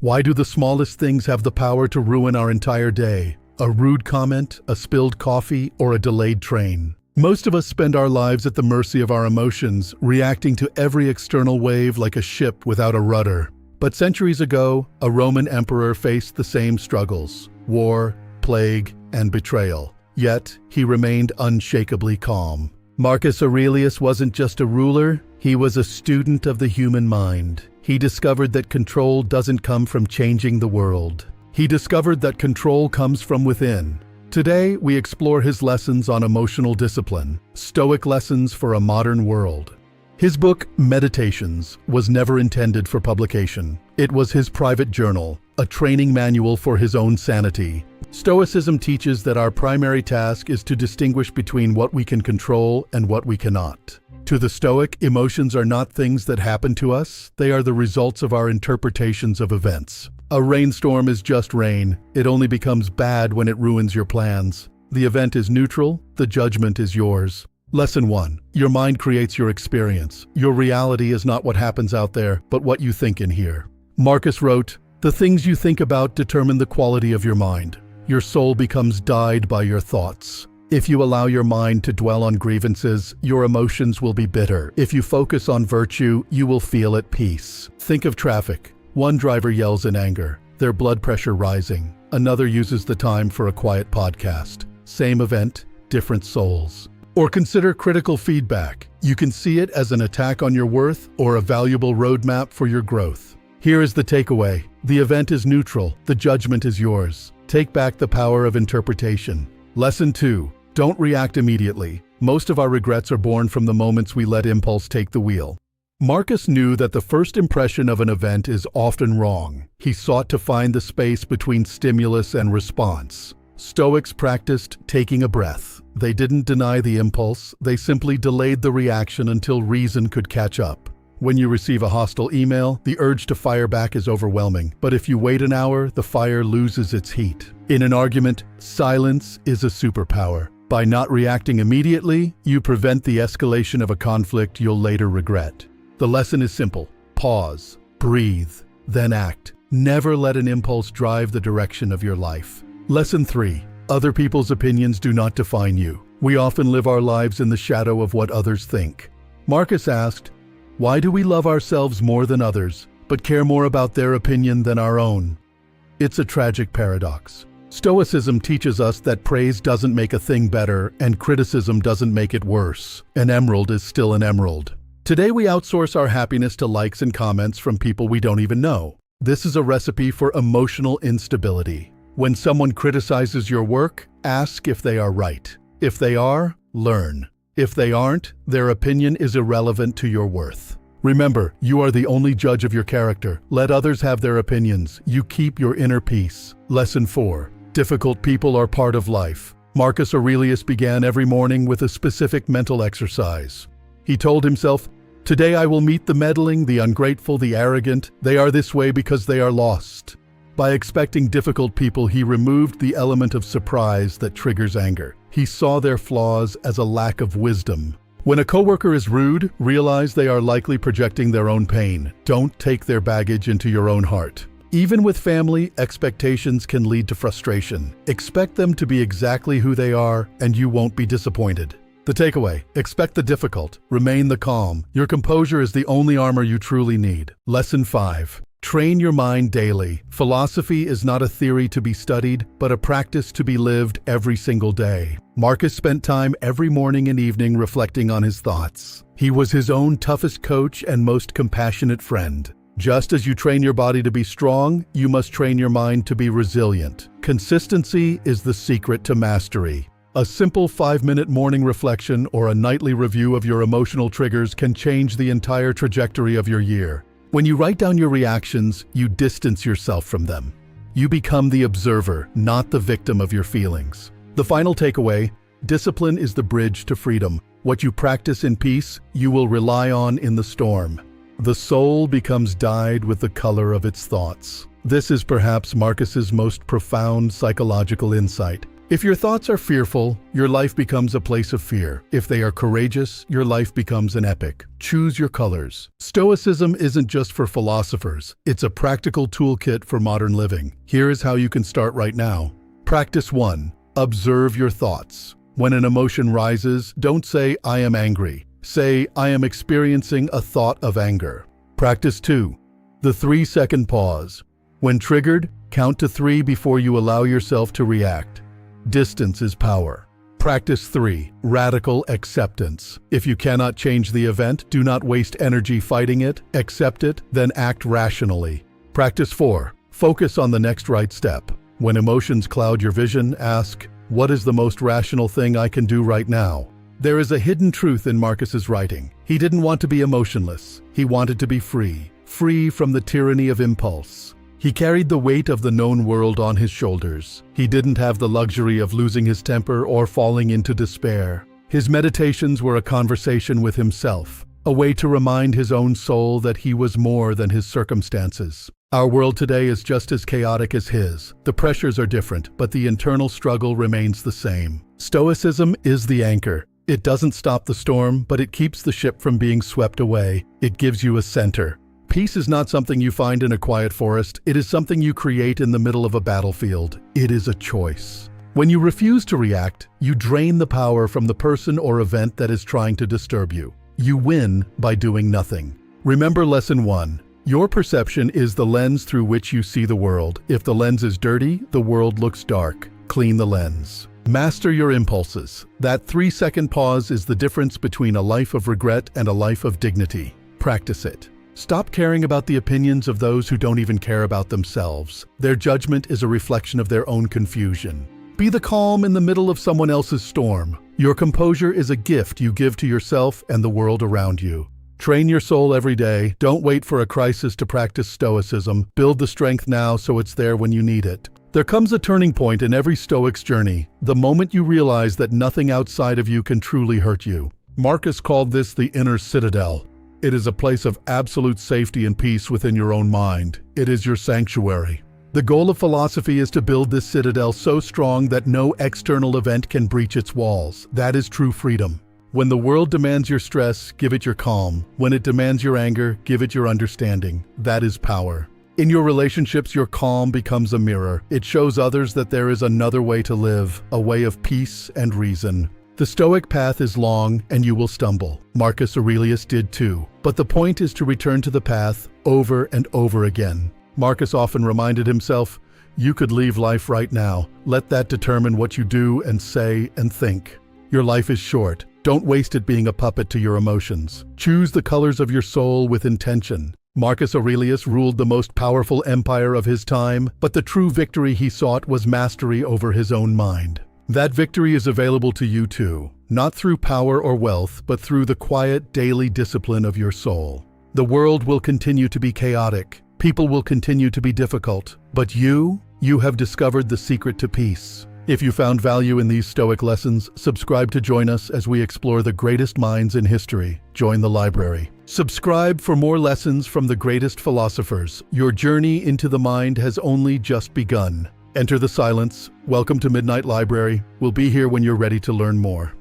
Why do the smallest things have the power to ruin our entire day? A rude comment, a spilled coffee, or a delayed train. Most of us spend our lives at the mercy of our emotions, reacting to every external wave like a ship without a rudder. But centuries ago, a Roman emperor faced the same struggles: war, plague, and betrayal. Yet, he remained unshakably calm. Marcus Aurelius wasn't just a ruler, he was a student of the human mind. He discovered that control doesn't come from changing the world. He discovered that control comes from within. Today, we explore his lessons on emotional discipline, Stoic lessons for a modern world. His book, Meditations, was never intended for publication. It was his private journal, a training manual for his own sanity. Stoicism teaches that our primary task is to distinguish between what we can control and what we cannot. To the Stoic, emotions are not things that happen to us, they are the results of our interpretations of events. A rainstorm is just rain. It only becomes bad when it ruins your plans. The event is neutral, the judgment is yours. Lesson 1. Your mind creates your experience. Your reality is not what happens out there, but what you think in here. Marcus wrote, "The things you think about determine the quality of your mind. Your soul becomes dyed by your thoughts. If you allow your mind to dwell on grievances, your emotions will be bitter. If you focus on virtue, you will feel at peace." Think of traffic. One driver yells in anger, their blood pressure rising. Another uses the time for a quiet podcast. Same event, different souls. Or consider critical feedback. You can see it as an attack on your worth or a valuable roadmap for your growth. Here is the takeaway. The event is neutral, the judgment is yours. Take back the power of interpretation. Lesson 2. Don't react immediately. Most of our regrets are born from the moments we let impulse take the wheel. Marcus knew that the first impression of an event is often wrong. He sought to find the space between stimulus and response. Stoics practiced taking a breath. They didn't deny the impulse, they simply delayed the reaction until reason could catch up. When you receive a hostile email, the urge to fire back is overwhelming. But if you wait an hour, the fire loses its heat. In an argument, silence is a superpower. By not reacting immediately, you prevent the escalation of a conflict you'll later regret. The lesson is simple. Pause, breathe, then act. Never let an impulse drive the direction of your life. Lesson 3. Other people's opinions do not define you. We often live our lives in the shadow of what others think. Marcus asked, "Why do we love ourselves more than others, but care more about their opinion than our own?" It's a tragic paradox. Stoicism teaches us that praise doesn't make a thing better and criticism doesn't make it worse. An emerald is still an emerald. Today we outsource our happiness to likes and comments from people we don't even know. This is a recipe for emotional instability. When someone criticizes your work, ask if they are right. If they are, learn. If they aren't, their opinion is irrelevant to your worth. Remember, you are the only judge of your character. Let others have their opinions. You keep your inner peace. Lesson 4. Difficult people are part of life. Marcus Aurelius began every morning with a specific mental exercise. He told himself, "Today I will meet the meddling, the ungrateful, the arrogant. They are this way because they are lost." By expecting difficult people, he removed the element of surprise that triggers anger. He saw their flaws as a lack of wisdom. When a coworker is rude, realize they are likely projecting their own pain. Don't take their baggage into your own heart. Even with family, expectations can lead to frustration. Expect them to be exactly who they are, and you won't be disappointed. The takeaway: expect the difficult, remain the calm. Your composure is the only armor you truly need. Lesson 5. Train your mind daily. Philosophy is not a theory to be studied, but a practice to be lived every single day. Marcus spent time every morning and evening reflecting on his thoughts. He was his own toughest coach and most compassionate friend. Just as you train your body to be strong, you must train your mind to be resilient. Consistency is the secret to mastery. A simple 5-minute morning reflection or a nightly review of your emotional triggers can change the entire trajectory of your year. When you write down your reactions, you distance yourself from them. You become the observer, not the victim of your feelings. The final takeaway: discipline is the bridge to freedom. What you practice in peace, you will rely on in the storm. The soul becomes dyed with the color of its thoughts. This is perhaps Marcus's most profound psychological insight. If your thoughts are fearful, your life becomes a place of fear. If they are courageous, your life becomes an epic. Choose your colors. Stoicism isn't just for philosophers. It's a practical toolkit for modern living. Here is how you can start right now. Practice 1. Observe your thoughts. When an emotion rises, don't say, "I am angry." Say, "I am experiencing a thought of anger." Practice 2. The 3-second pause. When triggered, count to 3 before you allow yourself to react. Distance is power. Practice 3. Radical acceptance. If you cannot change the event, do not waste energy fighting it. Accept it, then act rationally. Practice 4. Focus on the next right step. When emotions cloud your vision, ask, "What is the most rational thing I can do right now?" There is a hidden truth in Marcus's writing. He didn't want to be emotionless. He wanted to be free. Free from the tyranny of impulse. He carried the weight of the known world on his shoulders. He didn't have the luxury of losing his temper or falling into despair. His meditations were a conversation with himself, a way to remind his own soul that he was more than his circumstances. Our world today is just as chaotic as his. The pressures are different, but the internal struggle remains the same. Stoicism is the anchor. It doesn't stop the storm, but it keeps the ship from being swept away. It gives you a center. Peace is not something you find in a quiet forest. It is something you create in the middle of a battlefield. It is a choice. When you refuse to react, you drain the power from the person or event that is trying to disturb you. You win by doing nothing. Remember lesson 1. Your perception is the lens through which you see the world. If the lens is dirty, the world looks dark. Clean the lens. Master your impulses. That 3-second pause is the difference between a life of regret and a life of dignity. Practice it. Stop caring about the opinions of those who don't even care about themselves. Their judgment is a reflection of their own confusion. Be the calm in the middle of someone else's storm. Your composure is a gift you give to yourself and the world around you. Train your soul every day. Don't wait for a crisis to practice stoicism. Build the strength now so it's there when you need it. There comes a turning point in every Stoic's journey, the moment you realize that nothing outside of you can truly hurt you. Marcus called this the inner citadel. It is a place of absolute safety and peace within your own mind. It is your sanctuary. The goal of philosophy is to build this citadel so strong that no external event can breach its walls. That is true freedom. When the world demands your stress, give it your calm. When it demands your anger, give it your understanding. That is power. In your relationships, your calm becomes a mirror. It shows others that there is another way to live, a way of peace and reason. The Stoic path is long and you will stumble. Marcus Aurelius did too. But the point is to return to the path over and over again. Marcus often reminded himself, "You could leave life right now. Let that determine what you do and say and think. Your life is short. Don't waste it being a puppet to your emotions. Choose the colors of your soul with intention." Marcus Aurelius ruled the most powerful empire of his time, but the true victory he sought was mastery over his own mind. That victory is available to you too, not through power or wealth, but through the quiet, daily discipline of your soul. The world will continue to be chaotic. People will continue to be difficult. But you have discovered the secret to peace. If you found value in these Stoic lessons, subscribe to join us as we explore the greatest minds in history. Join the library. Subscribe for more lessons from the greatest philosophers. Your journey into the mind has only just begun. Enter the silence. Welcome to Midnight Library. We'll be here when you're ready to learn more.